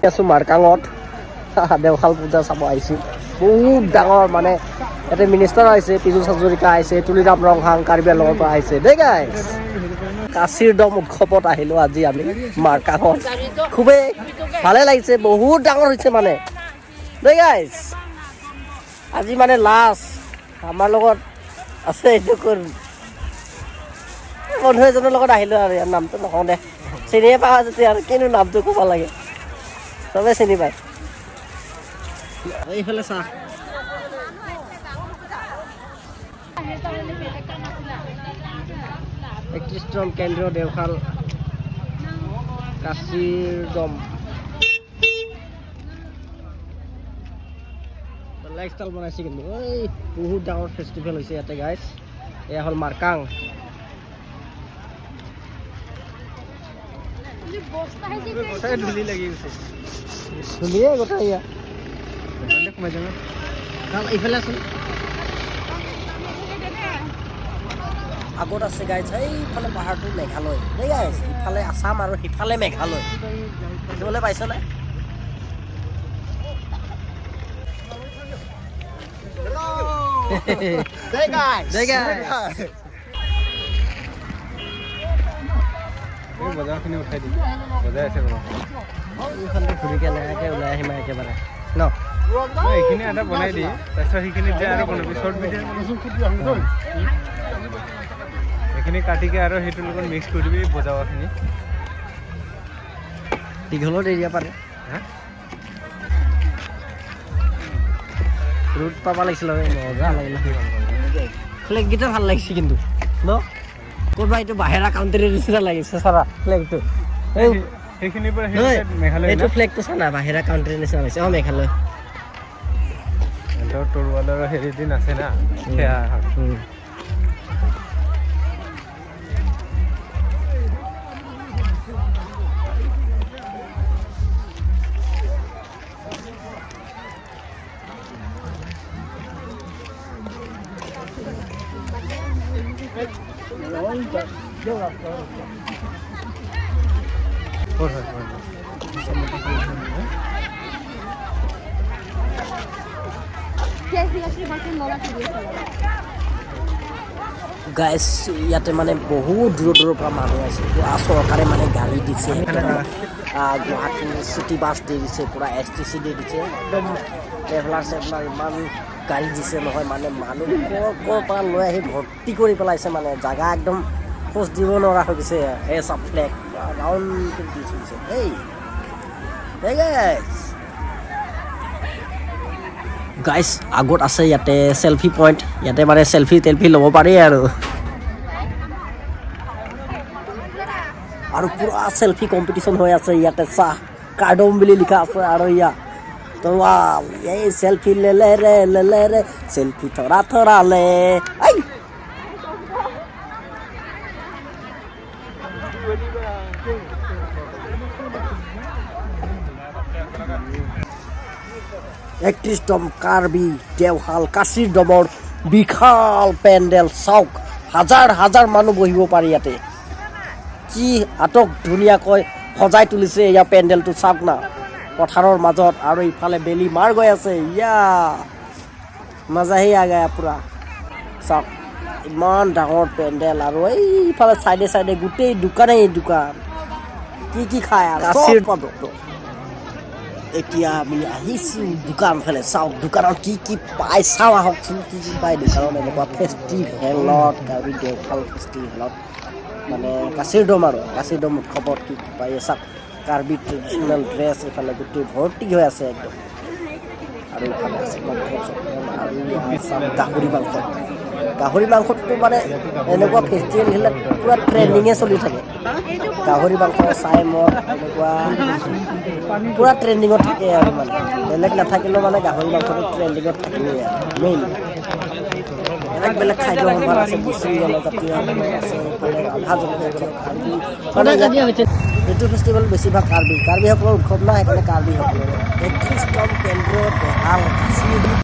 আছো মাৰ্কাঙত দেওশাল পূজা চাব আহিছোঁ বহুত ডাঙৰ মানে ইয়াতে মিনিষ্টাৰ আহিছে পিজু হাজৰিকা আহিছে তুলিৰাম ৰংহাং কাৰ্বি আংলঙৰ পৰা আহিছে দেই গাইছ কাশীৰ দম উৎসৱত আহিলোঁ আজি আমি মাৰ্কাঙত খুবেই ভালে লাগিছে বহুত ডাঙৰ হৈছে মানে দেই গাইছ আজি মানে লাষ্ট আমাৰ লগত আছে এইটো বন্ধু এজনৰ লগত আহিলোঁ আৰু ইয়াৰ নামটো নকওঁ দে চিনিয়ে পাওঁ যেতিয়া আৰু কিনো নামটো ক'ব লাগে চবে চিনি পায় এইফালে চাহ একত্ৰিশতম কেন্দ্ৰীয় দেওশাল কাশীৰ দম লাইফষ্টাইল বনাইছে কিন্তু এই বহুত ডাঙৰ ফেষ্টিভেল হৈছে ইয়াতে গাইছ এয়া হ'ল মাৰ্কাং ধূলি লাগি গৈছে ধূলিয়ে গোটেই এয়া এইফালে আছে আগত আছে গাইছ এইফালে পাহাৰটো মেঘালয় দেই গাইছ ইফালে আছাম আৰু সিফালে মেঘালয় দেখিবলৈ পাইছনে বজাৰখিনি উঠাই দিম বজাই আছে এইফালে ঘূৰিকে লাহেকৈ ওলাই আহিম একেবাৰে ন এইখিনি এটা বনাই দি তাৰপিছত সেইখিনি আৰু বনাবি শ্বৰ্ট ভিডিঅ' এইখিনি কাটিকে আৰু সেইটোৰ লগত মিক্স কৰি দিবি বজাৱাখিনি দীঘলত এৰিয়া পাৰে ৰ'দ পাব লাগিছিল মজা লাগিল ফ্লেগকেইটা ভাল লাগিছে কিন্তু ন ক'ৰবা এইটো বাহিৰা কাউণ্ট্ৰিৰ নিচিনা লাগিছে চাৰা ফ্লেগটো সেইখিনিৰ পৰা মেঘালয় এইটো ফ্লেগটো চানা বাহিৰা কাউণ্ট্ৰিৰ নিচিনা লাগিছে মেঘালয় তৰুৱালৰ হেৰি দিন আছে না সেয়া গাইছ ইয়াতে মানে বহুত দূৰৰ দূৰৰ পৰা মানুহ আছে পুৰা চৰকাৰে মানে গাড়ী দিছে গুৱাহাটী চিটি বাছ দি দিছে পুৰা STC দি দিছে একদম ট্ৰেভেলাৰ ইমান গাড়ী দিছে নহয় মানে মানুহ ক'ৰ পৰা লৈ আহি ভৰ্তি কৰি পেলাইছে মানে জাগা একদম খোজ দিব নোৱাৰা হৈ গৈছে চব ফ্লেগ ৰাউণ্ড দি থৈছে গাইছ আগত আছে ইয়াতে চেলফি পইণ্ট ইয়াতে মানে চেলফি ল'ব পাৰি আৰু পুৰা চেলফি কম্পিটিশ্যন হৈ আছে ইয়াতে চাহ কাৰ্ডম বুলি লিখা আছে আৰু ইয়াত তৰোৱাল এই চেলফি লেলে ৰে চেলফি থৰা লে আই 31তম কাৰ্বি দেওশাল কাশীৰ দমৰ বিশাল পেণ্ডেল চাওক হাজাৰ হাজাৰ মানুহ বহিব পাৰি ইয়াতে কি আটক ধুনীয়াকৈ সজাই তুলিছে ইয়াৰ পেণ্ডেলটো চাওক না পথাৰৰ মাজত আৰু ইফালে বেলি মাৰ গৈ আছে মজাহি আগায়া পুৰা চাওক ইমান ডাঙৰ পেণ্ডেল আৰু এইফালে চাইডে গোটেই দোকানেই দোকান কি খায় কাশীৰ এতিয়া আমি আহিছোঁ দোকান ফালে চাওক দোকানত কি পাই চাওঁ আহকচোন কি পাই দোকানত এনেকুৱা ফেষ্টিভেলত কাৰ্বি দেওশাল ফেষ্টিভেলত মানে কাশীৰ দম উৎসৱত কি পাই চাওক কাৰ্বি ট্ৰেডিশ্যনেল ড্ৰেছ এইফালে গোটেই ভৰ্তি হৈ আছে একদম আৰু এইফালে আছে গাহৰি মাংসটো মানে এনেকুৱা ফেষ্টিভেল হ'লে পুৰা ট্ৰেণ্ডিঙে চলি থাকে গাহৰি মাংস চাই মদ এনেকুৱা পুৰা ট্ৰেণ্ডিঙত থাকে আৰু মানে বেলেগ নাথাকিলেও মানে গাহৰি মাংসটো ট্ৰেণ্ডিঙত থাকিলেই আৰু মেইন বেলেগ খাদ্য সম্ভাৰ আছে মিচিং জনজাতীয় আছে আধা জনজাতীয় কাৰ্বি মানে এইটো ফেষ্টিভেল বেছিভাগ কাৰ্বিসকলৰ উৎসৱ নাই সেইকাৰণে কাৰ্বিসকলৰ 31তম কেন্দ্ৰীয় দেওশাল কাশী